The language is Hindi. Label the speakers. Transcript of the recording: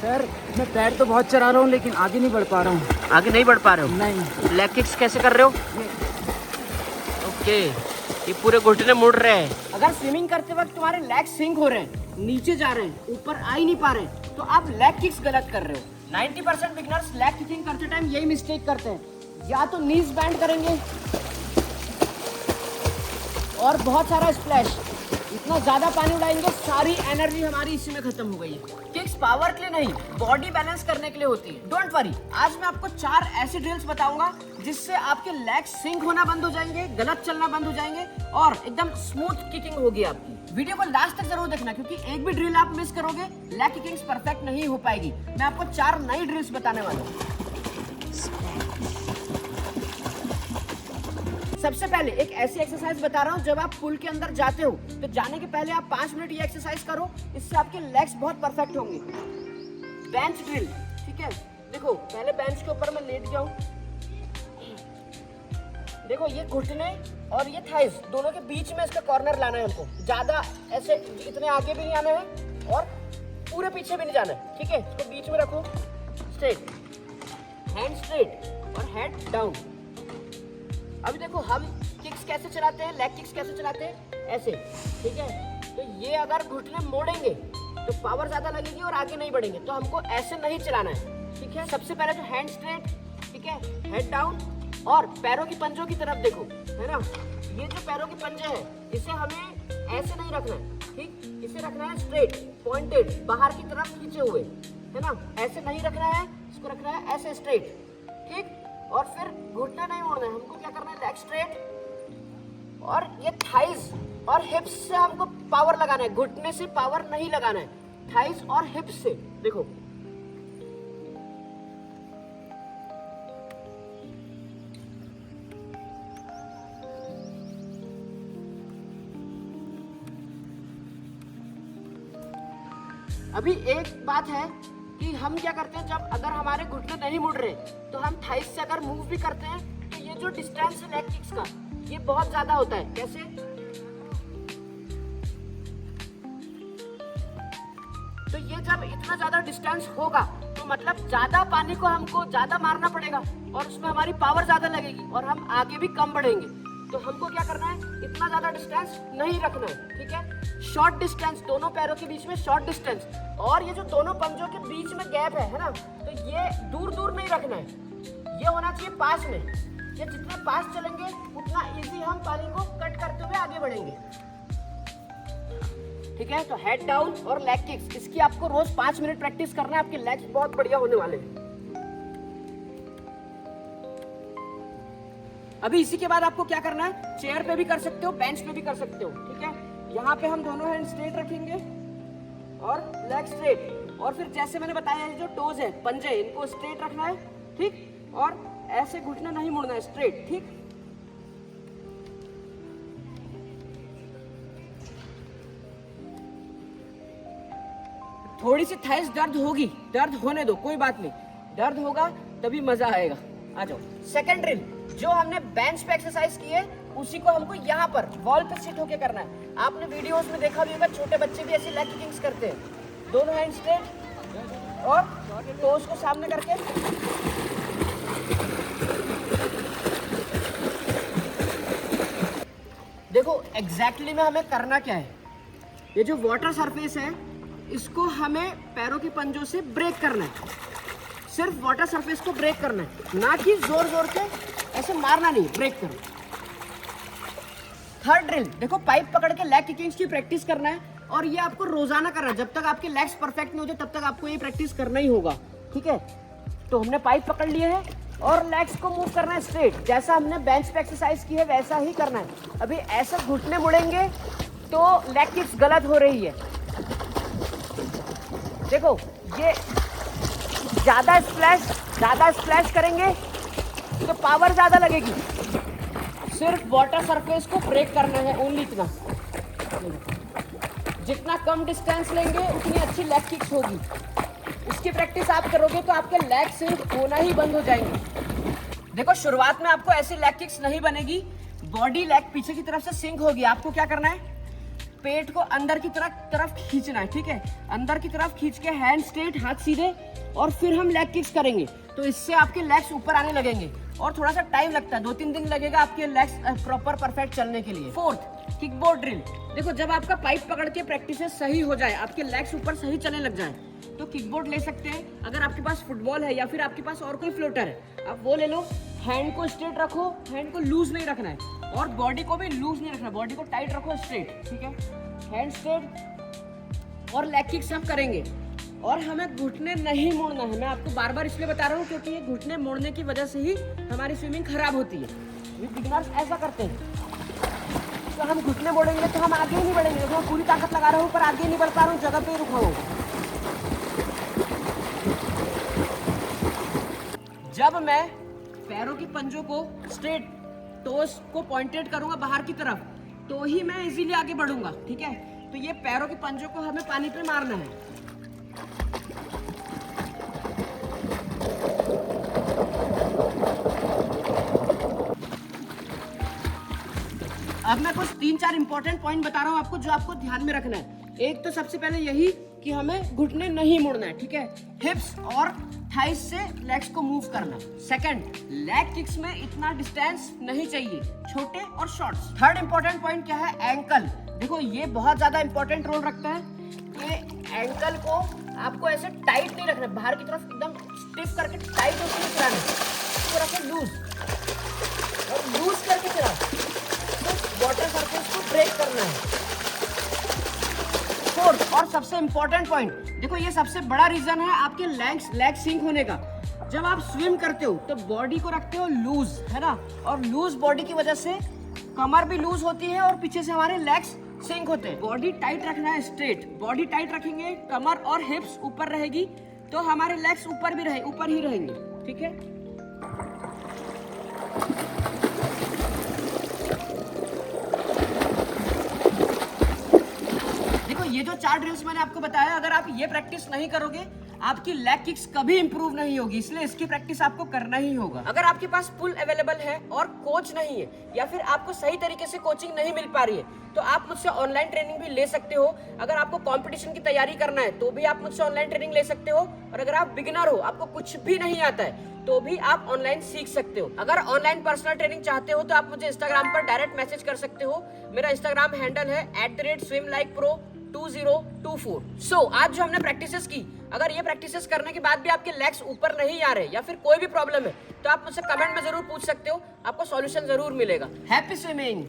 Speaker 1: सर मैं पैर तो बहुत चला रहा हूँ लेकिन आगे नहीं बढ़ पा रहा हूँ।
Speaker 2: आगे नहीं बढ़ पा रहे हो?
Speaker 1: नहीं।
Speaker 2: लेग किक्स कैसे कर रहे हो? ओके, ये पूरे घुटने मुड़ रहे हैं।
Speaker 3: अगर स्विमिंग करते वक्त तुम्हारे लेग सिंक हो रहे हैं, नीचे जा रहे हैं, ऊपर आ ही नहीं पा रहे, तो आप लेग किक्स गलत कर रहे हो। 90% बिगिनर्स लेग किकिंग करते टाइम यही मिस्टेक करते हैं, या तो नीज बैंड करेंगे और बहुत सारा स्प्लैश, इतना ज्यादा पानी उड़ाएंगे, सारी एनर्जी हमारी इसी में खत्म हो गई है। किक्स पावर के लिए नहीं, बॉडी बैलेंस करने के लिए होती है। डोंट वरी, आज मैं आपको 4 ऐसे ड्रिल्स बताऊंगा जिससे आपके लेग सिंक होना बंद हो जाएंगे, गलत चलना बंद हो जाएंगे और एकदम स्मूथ किकिंग होगी आपकी। वीडियो को लास्ट तक जरूर देखना, क्योंकि एक भी ड्रिल आप मिस करोगे लेग किकिंग्स परफेक्ट नहीं हो पाएगी। मैं आपको 4 नई ड्रिल्स बताने वाला हूँ। सबसे पहले एक ऐसी एक्सरसाइज बता रहा हूँ, जब आप पुल के अंदर जाते हो तो जाने के पहले आप 5 मिनट ये एक्सरसाइज करो, इससे आपके लेग्स बहुत परफेक्ट होंगे। बेंच ड्रिल, ठीक है। देखो पहले बेंच के ऊपर मैं लेट जाऊं, देखो ये घुटने और ये थाइस दोनों के बीच में इसका कॉर्नर लाना है हमको। ज्यादा ऐसे इतने आगे भी नहीं आना है और पूरे पीछे भी नहीं जाना है, ठीक है। इसको बीच में रखो, स्ट्रेट, हैंड स्ट्रेट और हेड डाउन। अभी देखो हम किक्स कैसे चलाते हैं, लेग किक्स कैसे चलाते हैं, ऐसे, ठीक है। तो ये अगर घुटने मोड़ेंगे तो पावर ज्यादा लगेगी और आगे नहीं बढ़ेंगे, तो हमको ऐसे नहीं चलाना है, ठीक है। सबसे पहले तो हैंड स्ट्रेट, ठीक है, हेड डाउन और पैरों की पंजों की तरफ देखो, है ना। ये जो पैरों के पंजे हैं इसे हमें ऐसे नहीं रखना है, ठीक, इसे रखना है स्ट्रेट, पॉइंटेड, बाहर की तरफ खींचे हुए, है ना। ऐसे नहीं रखना है, इसको रखना है ऐसे स्ट्रेट, ठीक। और फिर घुटना नहीं मोड़ना है, हमको क्या करना है, लेग स्ट्रेट और ये थाइज और हिप्स से हमको पावर लगाना है, घुटने से पावर नहीं लगाना है, थाइज और हिप्स से। देखो अभी एक बात है कि हम क्या करते हैं, जब अगर हमारे घुटने नहीं मुड़ रहे तो हम थाइस से अगर मूव भी करते हैं तो ये जो डिस्टेंस है लेग किक्स का, ये बहुत ज्यादा होता है। कैसे? तो ये जब इतना ज्यादा डिस्टेंस होगा तो मतलब ज्यादा पानी को हमको ज्यादा मारना पड़ेगा और उसमें हमारी पावर ज्यादा लगेगी और हम आगे भी कम बढ़ेंगे। तो हमको क्या करना है, इतना ज्यादा डिस्टेंस नहीं रखना है, ठीक है। शॉर्ट डिस्टेंस, दोनों पैरों के बीच में शॉर्ट डिस्टेंस, और ये जो दोनों पंजों के बीच में गैप है ना, तो ये दूर दूर नहीं रखना है, ये होना चाहिए पास में। ये जितने पास चलेंगे उतना इजी हम पानी को कट करते हुए आगे बढ़ेंगे, ठीक है। तो हेड डाउन और लेग किक्स, इसकी आपको रोज 5 मिनट प्रैक्टिस करना है, आपके लेग्स बहुत बढ़िया होने वाले हैं। अभी इसी के बाद आपको क्या करना है, चेयर पे भी कर सकते हो, बेंच पे भी कर सकते हो, ठीक है। यहाँ पे हम दोनों हैंड स्ट्रेट रखेंगे और लेग स्ट्रेट, और फिर जैसे मैंने बताया जो टोज है, पंजे, इनको स्ट्रेट रखना है, ठीक, और ऐसे घुटना नहीं मुड़ना है, स्ट्रेट, ठीक। थोड़ी सी थाइस दर्द होगी, दर्द होने दो, कोई बात नहीं, दर्द होगा तभी मजा आएगा। आ जाओ। सेकंड ड्रिल, जो हमने बेंच पे एक्सरसाइज की है उसी को हमको यहाँ पर वॉल पे सिट होके करना है। आपने वीडियोस में देखा भी होगा, छोटे बच्चे भी ऐसे लेग किकिंग्स करते हैं। दोनों हैंड स्ट्रेट और टोस को सामने करके, देखो एग्जैक्टली में हमें करना क्या है। ये जो वाटर सरफेस है इसको हमें पैरों के पंजों से ब्रेक करना है, सिर्फ वाटर सरफेस को ब्रेक करना है, ना कि जोर जोर के ऐसे मारना नहीं, ब्रेक करो। थर्ड ड्रिल, देखो पाइप पकड़ के लेग किकिंग्स की प्रैक्टिस करना है और ये आपको रोजाना करना है, जब तक आपके लेग्स परफेक्ट नहीं हो जाए तब तक आपको ये प्रैक्टिस करना ही होगा, ठीक है। तो हमने पाइप पकड़ लिए है और लेग्स को मूव करना है स्ट्रेट, जैसा हमने बेंच पे एक्सरसाइज की है वैसा ही करना है। अभी ऐसे घुटने मुड़ेंगे तो लेग किक्स गलत हो रही है। देखो ये ज्यादा स्प्लैश करेंगे तो पावर ज्यादा लगेगी, सिर्फ वाटर सरफेस को ब्रेक करना है, ओनली इतना। जितना कम डिस्टेंस लेंगे उतनी अच्छी लेग किक्स होगी। इसकी प्रैक्टिस आप करोगे तो आपके लेग सिंक होना ही बंद हो जाएंगे। देखो शुरुआत में आपको ऐसी लेग किक्स नहीं बनेगी, बॉडी लेग पीछे की तरफ से सिंक होगी। आपको क्या करना है, पेट को अंदर की तरफ खींचना है, ठीक है। अंदर की तरफ खींच के हैंड स्ट्रेट, हाथ सीधे, और फिर हम लेग किक्स करेंगे। तो इससे आपके लेग्स ऊपर आने लगेंगे और थोड़ा सा टाइम लगता है, 2-3 दिन लगेगा आपके लेग्स प्रॉपर परफेक्ट चलने के लिए। Fourth, kick board drill. देखो जब आपका पाइप पकड़ के प्रैक्टिस सही हो जाए, आपके लेग्स ऊपर सही चलने लग जाए, तो किकबोर्ड ले सकते हैं। अगर आपके पास फुटबॉल है या फिर आपके पास और कोई फ्लोटर है, आप वो ले लो। हैंड को स्ट्रेट रखो, हैंड को लूज नहीं रखना है और बॉडी को भी लूज नहीं रखना, बॉडी को टाइट रखो, स्ट्रेट, ठीक है। हैंड स्ट्रेट और लेग किक्स हम करेंगे और हमें घुटने नहीं मोड़ना है। मैं आपको बार बार इसलिए बता रहा हूँ क्योंकि ये घुटने मोड़ने की वजह से ही हमारी स्विमिंग खराब होती है। ये बिगिनर्स ऐसा करते हैं, तो हम घुटने मोड़ेंगे तो हम आगे ही नहीं बढ़ेंगे। देखो मैं पूरी ताकत लगा रहा हूँ पर आगे नहीं बढ़ पा रहा हूँ, जगह पे ही रुका हूँ। जब मैं पैरों की पंजों को स्ट्रेट, टोस को पॉइंटेड करूंगा बाहर की तरफ, तो ही मैं इजीली आगे बढ़ूंगा, ठीक है। तो ये पैरों की पंजों को हमें पानी पे मारना है। अब मैं कुछ 3-4 इंपॉर्टेंट पॉइंट बता रहा हूँ आपको, जो आपको ध्यान में रखना है। एक तो सबसे पहले यही कि हमें घुटने नहीं मोड़ना है, ठीक है। हिप्स और थाइस से लेग्स को मूव करना है। सेकंड, लेग किक्स में इतना डिस्टेंस नहीं चाहिए, छोटे और शॉर्ट्स। थर्ड इंपॉर्टेंट पॉइंट क्या है, एंकल। देखो ये बहुत ज्यादा इंपॉर्टेंट रोल रखता है कि एंकल को आपको ऐसे टाइट नहीं रखना, बाहर की तरफ एकदम स्टिफ करके टाइट होकर नहीं चलाना, इसको रखो लूज और लूज करके चलाओ, वाटर सरफेस को ब्रेक करना है। फोर्थ और सबसे इंपॉर्टेंट पॉइंट, देखो ये सबसे बड़ा रीजन है आपके लेग सिंक होने का। जब आप स्विम करते हो तो बॉडी को रखते हो लूज, है ना, और लूज बॉडी की वजह से कमर भी लूज होती है और पीछे से हमारे लेग्स सिंक होते हैं। बॉडी टाइट रखना है, स्ट्रेट बॉडी टाइट रखेंगे, कमर और हिप्स ऊपर रहेगी तो हमारे लेग्स ऊपर ही रहेंगे, ठीक है। ये जो 4 ड्रिल्स मैंने आपको बताया, अगर आप ये प्रैक्टिस नहीं करोगे आपकी लेग किक्स कभी इंप्रूव नहीं होगी, इसलिए इसकी प्रैक्टिस आपको करना ही होगा। अगर आपके पास पुल अवेलेबल है और कोच नहीं है या फिर आपको सही तरीके से कोचिंग नहीं मिल पा रही है, तो आप मुझसे ऑनलाइन ट्रेनिंग भी ले सकते हो। अगर आपको कंपटीशन की तैयारी करना है तो भी आप मुझसे ऑनलाइन ट्रेनिंग ले सकते हो, और अगर आप बिगिनर हो, आपको कुछ भी नहीं आता है, तो भी आप ऑनलाइन सीख सकते हो। अगर ऑनलाइन पर्सनल ट्रेनिंग चाहते हो तो आप मुझे इंस्टाग्राम पर डायरेक्ट मैसेज कर सकते हो। मेरा इंस्टाग्राम हैंडल है @swimlikepro2024। सो आज जो हमने प्रैक्टिसेस की, अगर ये प्रैक्टिसेस करने के बाद भी आपके लेग्स ऊपर नहीं आ रहे या फिर कोई भी प्रॉब्लम है, तो आप मुझसे कमेंट में जरूर पूछ सकते हो, आपको सॉल्यूशन जरूर मिलेगा। Happy swimming.